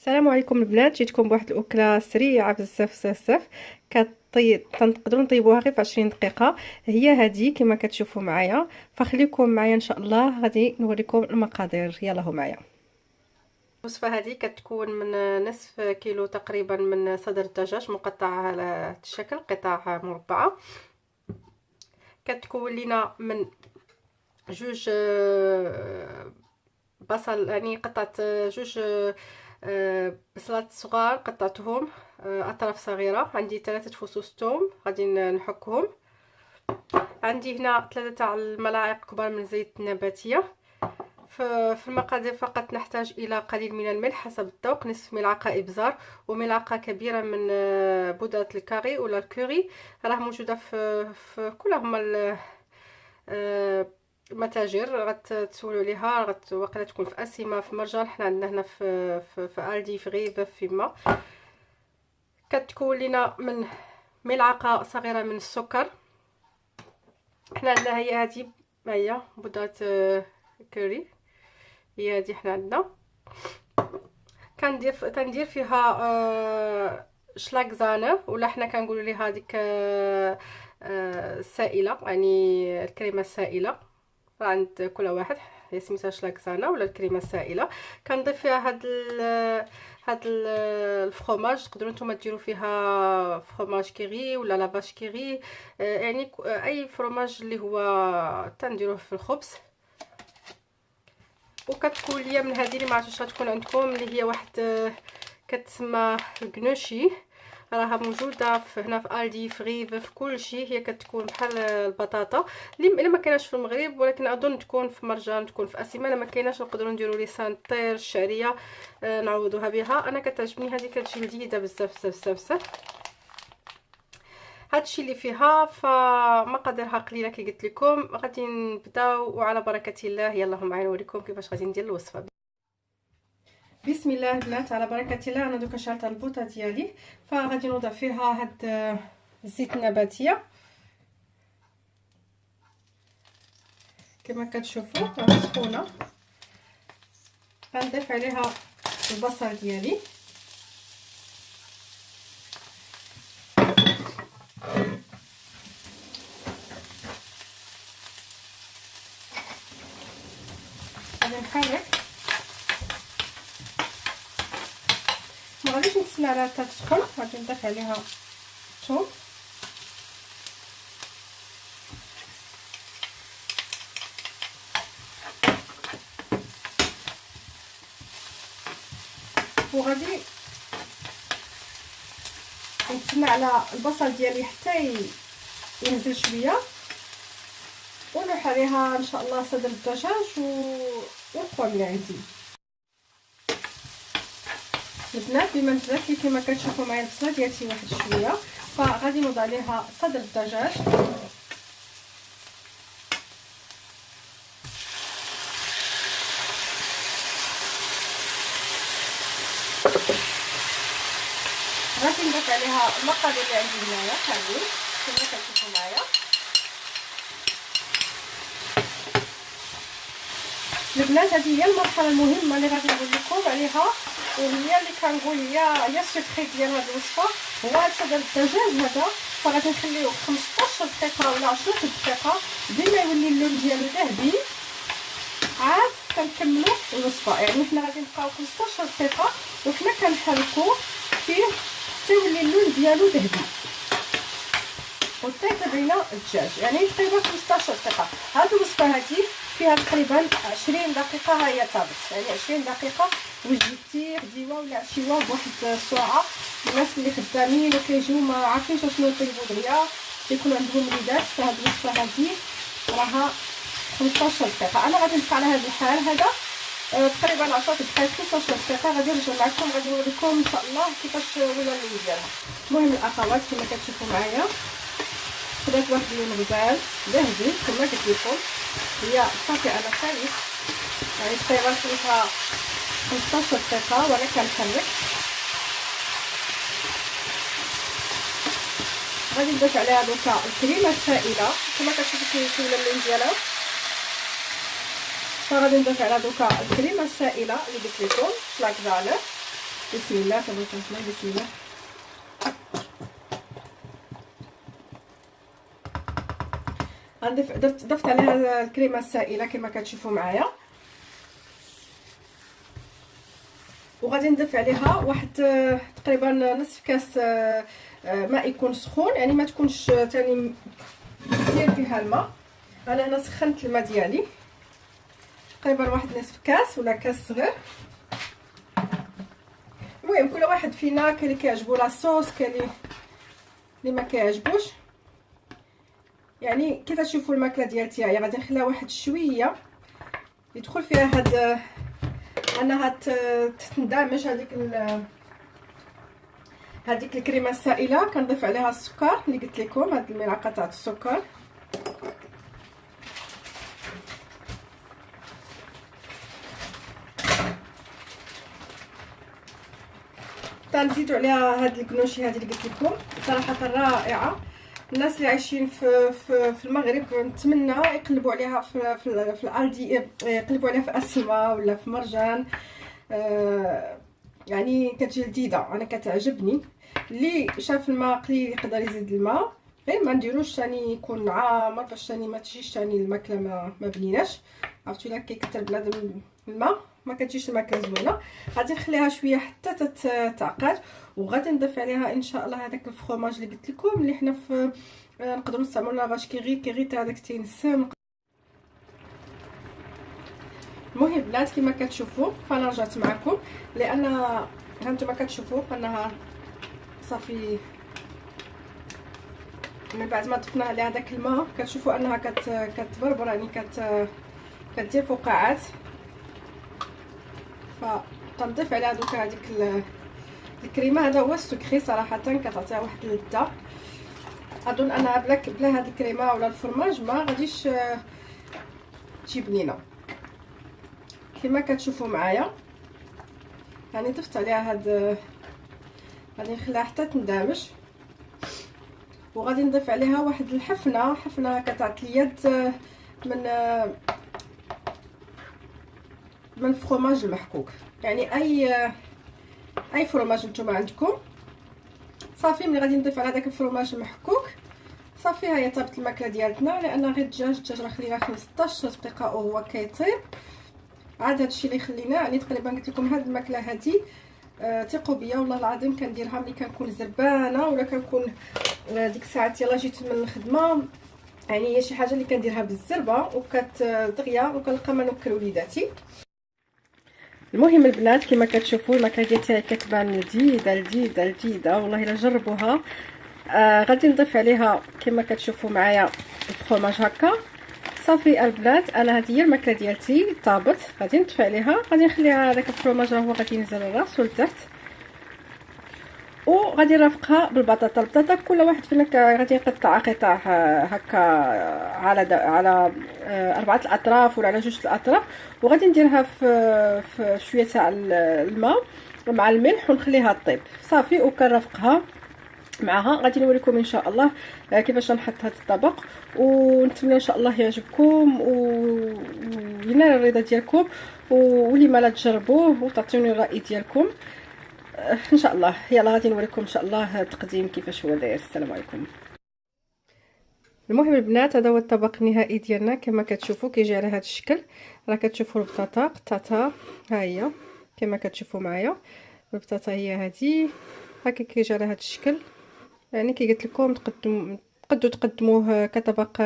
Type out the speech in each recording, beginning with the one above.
السلام عليكم البنات، جيتكم بواحد الاكله سريعه بزاف بزاف بزاف. تنقدروا نطيبوها غير في 20 دقيقه. هي هذه كما كتشوفوا معايا، فخليكم معايا ان شاء الله غادي نوريكم المقادير. يلا هو معايا. الوصفه هذه كتكون من نصف كيلو تقريبا من صدر الدجاج مقطع على الشكل قطع مربعه. كتكون لنا من جوج بصل، يعني قطعت جوج بصلات صغار قطعتهم اطراف صغيره. عندي 3 فصوص ثوم غادي نحكهم. عندي هنا 3 تاع الملاعق كبار من زيت النباتيه. في المقادير فقط نحتاج الى قليل من الملح حسب الذوق، نصف ملعقه ابزار وملعقه كبيره من بودره الكاري ولا الكوري، راه موجوده في كلهم المتاجر. غتسولوا عليها، واقيلا تكون في اسيما، في مرجان، حنا عندنا هنا في الدي، في غيبه، في ما. كتكون لنا من ملعقه صغيره من السكر. حنا عندنا هي هذه، هي بودره كوري، هي هذه حنا عندنا. كندير فيها شلاكزانه، ولا حنا كنقولوا ليها هذيك السائله، يعني الكريمه السائله عند كل واحد، هي سميتها شلاكزانه ولا الكريمه السائله. كنضيف فيها هاد الفرomاج. تقدروا نتوما ديروا فيها فرomاج كيري ولا لافاش كيري، يعني اي فرomاج اللي هو تنديروه في الخبز. وكتكون ليا من هذه اللي ما عرفتش غتكون عندكم، اللي هي واحد كتسمى الكنوشي، راها موجوده هنا في الدي، في غيف، في كل شيء. هي كتكون بحال البطاطا اللي ما كايناش في المغرب، ولكن اظن تكون في مرجان، تكون في اسيمه. ما كايناش نقدروا نديروا لسان الطير، الشعريه، نعوضوها بها. انا كتعجبني هذه، كتجي لذيذه بزاف بزاف بزاف. هادشي اللي فيها، فمقاديرها قليله كي قلت لكم. غادي نبداو وعلى بركه الله. يلا معايا نوريكم كيفاش غادي ندير الوصفه. بسم الله البنات، على بركه الله. انا دوكا شعلت البوطه ديالي، فغادي نوضع فيها هاد الزيت النباتيه كما كتشوفوا، راه سخونه. غنضيف عليها البصل ديالي، غادي نحرك. ما غاديش نتسنى عليها حتى تسخن، غادي نضيف عليها الثوم، وغادي نتسنى على البصل ديالي حتى ينزل شويه، ونلوح عليها ان شاء الله صدر الدجاج والقوام اللي عندي. البنات بما نزلت لي كما كتشوفوا معايا البصله ديال شي واحد شويه، فغادي نوضع عليها صدر الدجاج. غادي نضيف عليها المقادير اللي عندي هنايا كاملين كما كتشوفوا معايا. البنات هذه هي المرحله المهمه اللي غادي نقول لكم عليها، وهي اللي كنقول هي السكريت ديال هذه الوصفه، هو هذا صدر الدجاج هذا. فغادي نخليوه 15 دقيقه ولا 10 دقيقه بما يولي اللون ديالو ذهبي، عاد كنكملوا الوصفه. يعني حنا غادي نبقاو 15 دقيقه وحنا كنحركوه فيه حتى يولي اللون ديالو ذهبي وحتى يطيب الدجاج، يعني تقريبا 15 دقيقه. هذه الوصفه هذه فيها تقريبا 20 دقيقه، ها هي طابت، يعني 20 دقيقه. واش جبتي غديوه ولا عشيوه بواحد السرعه. الناس اللي خدامين وكيجيو ما عارفينش شنو يطيبوا دغيا، يكون عندهم وليدات، فهاد الوصفه هذه راها 15 دقيقه. انا غادي نبقى على هذا الحال هذا تقريبا 10 دقائق 15 دقيقه. غادي نرجع معكم، غادي نوريكم ان شاء الله كيفاش ولا اللون ديالها. المهم الاخوات كما كتشوفوا معايا خدات واحد اللون غزال ذهبي كما قلت لكم. هي صافي انا خالص، يعني تقريبا خليتها 15 دقيقه وانا كنحرك. غادي نضيف عليها دوكا الكريمه السائله كما كتشوفوا كيف ولا اللون ديالها. فغادي نضيف عليها دوكا الكريمه السائله اللي قلت لكم شلاكزانه. بسم الله تبارك الله. بسم الله. غنضيف ضفت عليها الكريمه السائله كما كتشوفوا معايا، وغادي نضيف عليها واحد تقريبا نصف كاس ماء يكون سخون، يعني ما تكونش ثاني كثير فيها الماء. انا هنا سخنت الماء ديالي تقريبا واحد نصف كاس ولا كاس صغير. المهم كل واحد فينا كاين اللي كيعجبو لاصوص، كاين اللي ما كيعجبوش، يعني كي تشوفوا الماكله ديال تاعي غادي نخليها واحد شويه يدخل فيها هاد انها تندمج هذيك الكريمه السائله. كنضيف عليها السكر اللي قلت لكم، هاد الملعقه تاع السكر. تنزيدوا عليها هاد الكنوشي هذه اللي قلت لكم، صراحه رائعه. الناس اللي عايشين في المغرب نتمنى يقلبوا عليها في الالدي، يقلبوا عليها في اسمه ولا في مرجان، يعني كتجي لذيذه، انا كتعجبني. اللي شاف الماء قليل يقدر يزيد الماء، غير ما نديروش ثاني يكون عامر باش ثاني ما تجيش ثاني الماكله ما بنيناش. عرفتوا الا كيكثر بنادم الماء ما كتجيش الماكله زوينه. غادي نخليها شويه حتى تتعقد، وغادي نضيف عليها ان شاء الله هذاك الفرماج اللي قلت لكم اللي حنا في نقدروا نستعملوا لافاش كيغي تاع داك تينسم. المهم بنات كما كتشوفوا فرجات معكم، لان هانتوما كتشوفوا انها صافي من بعد ما ضفنا عليها داك الماء كتشوفوا انها كتبربر، يعني كدير فقاعات. فكنضيف عليها دوكا هذيك الكريمه. هذا هو السكري صراحه، كتعطيها واحد اللذه. اظن انها بلا هاد الكريمه ولا الفرماج ما غاديش تجي بنينه كما كتشوفوا معايا. يعني ضفت عليها هاد، غادي نخليها حتى تندمج، وغادي نضيف عليها واحد حفنه كتعطي اليد من الفرماج المحكوك. يعني اي فرماج نتوما عندكم صافي. ملي غادي نضيف على داك الفرماج المحكوك صافي ها هي طابت الماكله ديالتنا. لان غير الدجاج راه خليناه 15 دقيقه وهو كيطيب. عاد هادشي اللي خليناه، يعني تقريبا قلت لكم هاد الماكله هادي ثقوا بيا والله العظيم كنديرها ملي كنكون زربانه ولا كنكون ديك الساعات يلا جيت من الخدمه، يعني هي شي حاجه اللي كنديرها بالزربه وكتغيا وكنلقى ما نوكل وليداتي. المهم البنات كما كتشوفوا الماكله ديالي كتبان لذيذه والله الا جربوها. غادي نضيف عليها كما كتشوفوا معايا الفرماج هكا. صافي البنات انا هذه هي الماكله ديالتي طابت. غادي نطفي عليها، غادي نخليها هذاك الفرماج راه هو غادي ينزل الراس والتحت، وغادي نرافقها البطاطا. كل واحد فينا غادي يقطع قطع هكا على 4 الاطراف ولا على 2 الاطراف، وغادي نديرها في شويه تاع الماء مع الملح ونخليها طيب صافي. وكنرافقها معها. غادي نوريكم ان شاء الله كيفاش نحط هذا الطبق، ونتمنى ان شاء الله يعجبكم وينال الرضا ديالكم، واللي ما لا تجربوه وتعطوني الراي ديالكم ان شاء الله. يلا غادي نوريكم ان شاء الله التقديم كيفاش هو داير. السلام عليكم. المهم البنات هذا هو الطبق النهائي ديالنا كما كتشوفوا كيجي على هذا الشكل. راه كتشوفوا البطاطا قطعتها ها هي كما كتشوفوا معايا. البطاطا هي هذه هكا كيجي على هذا الشكل. يعني كي قلت لكم تقدروا تقدموه كطبق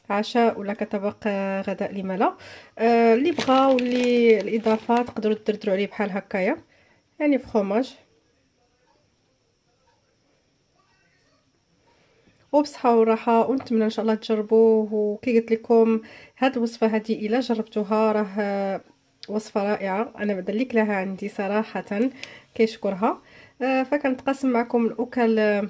عشاء ولا كطبق غداء لما لا. اللي بغا واللي الاضافه تقدروا تدردروا عليه بحال هكايا، يعني فرماج. وبصحه وراحه، ونتمنى ان شاء الله تجربوه. وكي قلت لكم هاد الوصفه هذه الا جربتوها راه وصفه رائعه. انا بدلك لها عندي صراحه كيشكرها. فكنتقاسم معكم الاكل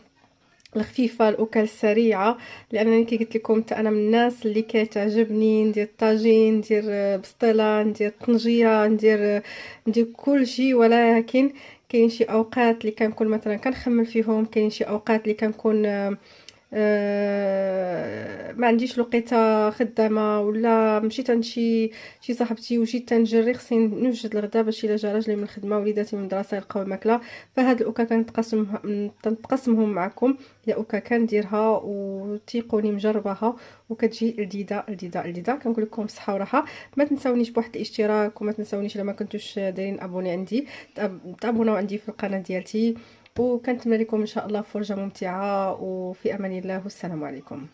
الخفيفه، الاكل السريعه، لانني كي قلت لكم انا من الناس اللي كتعجبني ندير طاجين، ندير بسطيله، ندير طنجيه، ندير كل شيء. ولكن كاين شي اوقات اللي كنكون مثلا كنخمم فيهم، كاين شي اوقات اللي كنكون ما عنديش لقيته خدامه ولا مشيت عند شي صاحبتي وجيت تنجري، خصني نوجد الغدا باش الا جا راجلي من الخدمه وليداتي من المدرسه يلقاو الماكله. فهاد الاوكا كنتقاسمهم معكم. هي اوكا كنديرها وتيقوني مجرباها وكتجي لذيذه لذيذه لذيذه. كنقول لكم بصحه وراحه. ما تنساونيش بواحد الاشتراك، وما تنساونيش الا ما كنتوش دايرين ابوني عندي تابوناو عندي في القناه ديالتي. وكنتمنى لكم ان شاء الله فرجه ممتعه، وفي امان الله والسلام عليكم.